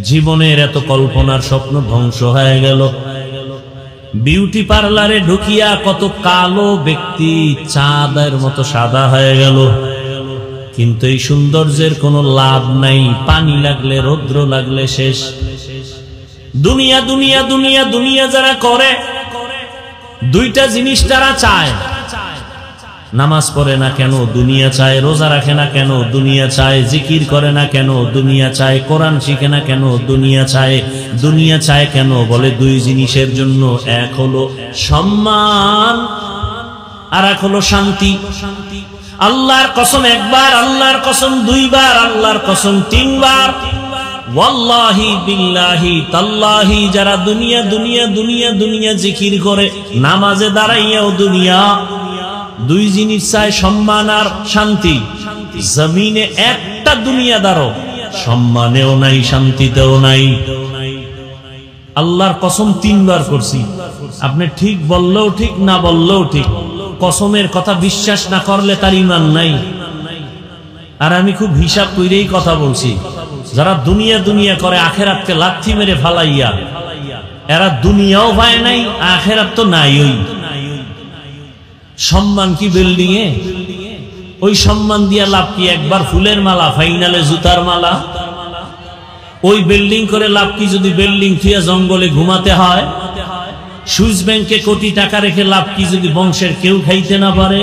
জীবনের এত কল্পনার স্বপ্ন ধ্বংস হয়ে গেল। বিউটি পার্লারে ঢুকিয়া কত কালো ব্যক্তি চাঁদের মতো সাদা হয়ে গেল, কিন্তু এই সৌন্দর্যের কোনো লাভ নাই। পানি লাগলে, রৌদ্র লাগলে শেষ। দুনিয়া দুনিয়া দুনিয়া দুনিয়া যারা করে, দুইটা জিনিস তারা চায়। নামাজ পড়ে না কেন? দুনিয়া চায়। রোজা রাখে না কেন? দুনিয়া চায়। জিকির করে না কেন? দুনিয়া চায়। কোরআন শিখে না কেন? দুনিয়া চায়। দুনিয়া চায় কেন? বলে দুই জিনিসের জন্য, এক হলো সম্মান আর এক হলো শান্তি। আল্লাহর কসম একবার, আল্লাহর কসম দুইবার, আল্লাহর কসম তিনবার, ওয়াল্লাহি বিল্লাহি তাল্লাহি, যারা দুনিয়া দুনিয়া দুনিয়া দুনিয়া জিকির করে, নামাজে দাঁড়াইয়াও দুনিয়া, দুই জিনিস চায়, সম্মান আর শান্তি। জমিনে একটা দুনিয়াদারও সম্মানেও নাই, শান্তিতেও নাই। আল্লাহর কসম তিনবার করছি। আপনি ঠিক বললেও ঠিক, না বললেও ঠিক, কসমের কথা বিশ্বাস না করলে তার ঈমান নাই। আর আমি খুব হিসাব কইরেই কথা বলছি। যারা দুনিয়া দুনিয়া করে, আখেরাতকে লাথি মেরে ফালাইয়া, এরা দুনিয়াও পায় নাই, আখেরাত তো নাই। ওই সম্মান কি বিল্ডিং এ? ওই সম্মান দিয়া লাভ কি? একবার ফুলের মালা, ফাইনালে জুতার মালা। ওই বিল্ডিং করে লাভ কি যদি বিল্ডিং থুয়া জঙ্গলে ঘুমাতে হয়? সুইস ব্যাংকে কোটি টাকা রেখে লাভ কি যদি বংশের কেউ খাইতে না পারে?